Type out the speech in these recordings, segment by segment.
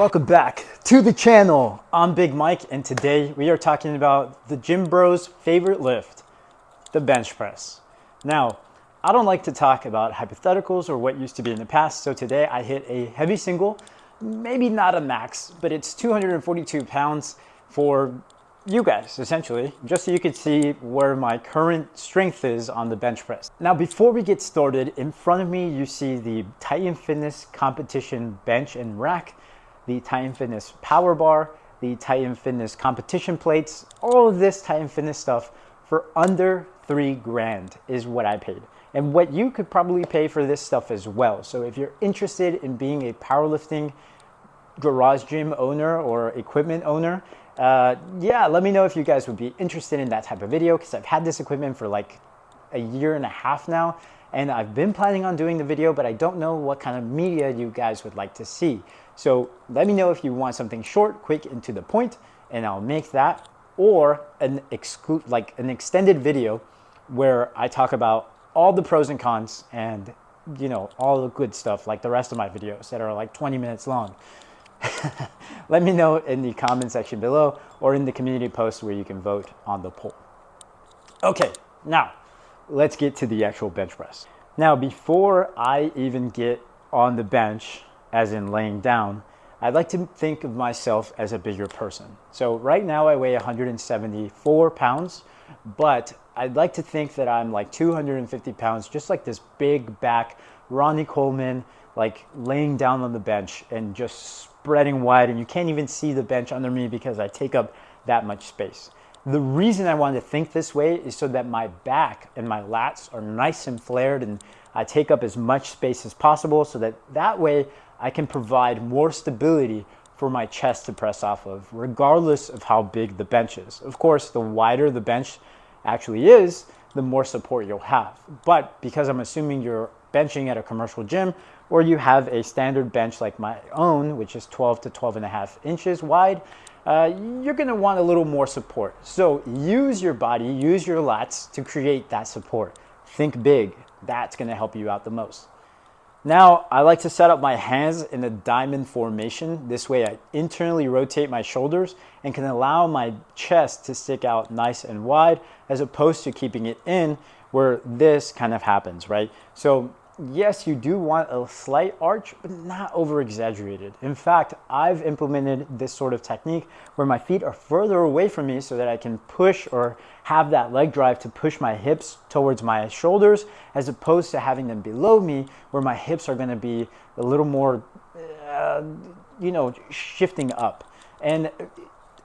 Welcome back to the channel. I'm Big Mike, and today we are talking about the gym bros' favorite lift, the bench press. Now, I don't like to talk about hypotheticals or what used to be in the past, so today I hit a heavy single, maybe not a max, but it's 242 pounds for you guys, essentially, just so you can see where my current strength is on the bench press. Now, before we get started, in front of me, you see the Titan Fitness competition bench and rack, the Titan Fitness power bar, the Titan Fitness competition plates. All of this Titan Fitness stuff for under $3,000 is what I paid, and what you could probably pay for this stuff as well. So if you're interested in being a powerlifting garage gym owner or equipment owner, yeah, let me know if you guys would be interested in that type of video, because I've had this equipment for like a year and a half now, and I've been planning on doing the video, but I don't know what kind of media you guys would like to see. So let me know if you want something short, quick, and to the point, and I'll make that, or an extended video where I talk about all the pros and cons and, you know, all the good stuff, like the rest of my videos that are like 20 minutes long. Let me know in the comment section below or in the community post where you can vote on the poll. Okay, now let's get to the actual bench press. Now, before I even get on the bench, as in laying down, I'd like to think of myself as a bigger person. So right now I weigh 174 pounds, but I'd like to think that I'm like 250 pounds, just like this big back Ronnie Coleman, like laying down on the bench and just spreading wide, and you can't even see the bench under me because I take up that much space. The reason I wanted to think this way is so that my back and my lats are nice and flared and I take up as much space as possible, so that way I can provide more stability for my chest to press off of, regardless of how big the bench is. Of course, the wider the bench actually is, the more support you'll have. But because I'm assuming you're benching at a commercial gym, or you have a standard bench like my own, which is 12 to 12.5 inches wide, you're gonna want a little more support. So use your body, use your lats to create that support. Think big, that's gonna help you out the most. Now, I like to set up my hands in a diamond formation. This way I internally rotate my shoulders and can allow my chest to stick out nice and wide, as opposed to keeping it in where this kind of happens, right? So yes, you do want a slight arch, but not over exaggerated. In fact, I've implemented this sort of technique where my feet are further away from me so that I can push or have that leg drive to push my hips towards my shoulders, as opposed to having them below me where my hips are going to be a little more, shifting up. And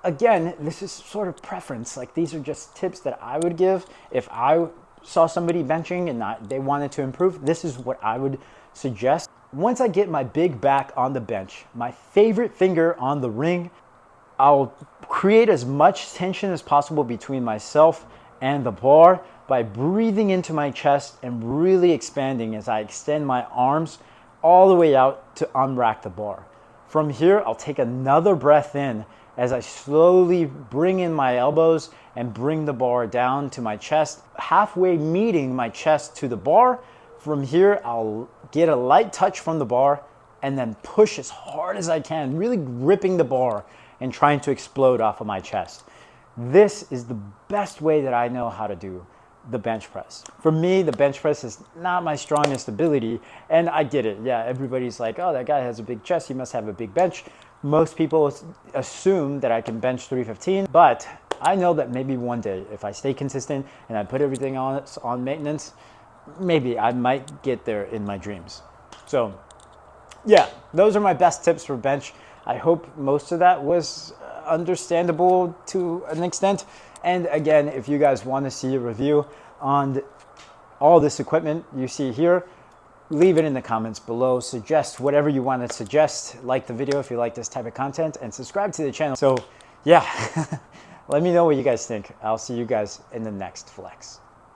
again, this is sort of preference. Like, these are just tips that I would give if I saw somebody benching and they wanted to improve. This is what I would suggest. Once I get my big back on the bench, my favorite finger on the ring, I'll create as much tension as possible between myself and the bar by breathing into my chest and really expanding as I extend my arms all the way out to unrack the bar. From here, I'll take another breath in as I slowly bring in my elbows and bring the bar down to my chest, halfway meeting my chest to the bar. From here, I'll get a light touch from the bar and then push as hard as I can, really gripping the bar and trying to explode off of my chest. This is the best way that I know how to do the bench press. For me, the bench press is not my strongest ability, and I get it. Yeah, everybody's like, oh, that guy has a big chest, he must have a big bench. Most people assume that I can bench 315, but I know that maybe one day, if I stay consistent and I put everything on maintenance, maybe I might get there in my dreams. So yeah, those are my best tips for bench. I hope most of that was understandable to an extent. And again, if you guys want to see a review on all this equipment you see here, leave it in the comments below. Suggest whatever you want to suggest. Like the video if you like this type of content, and subscribe to the channel. So yeah, let me know what you guys think. I'll see you guys in the next flex.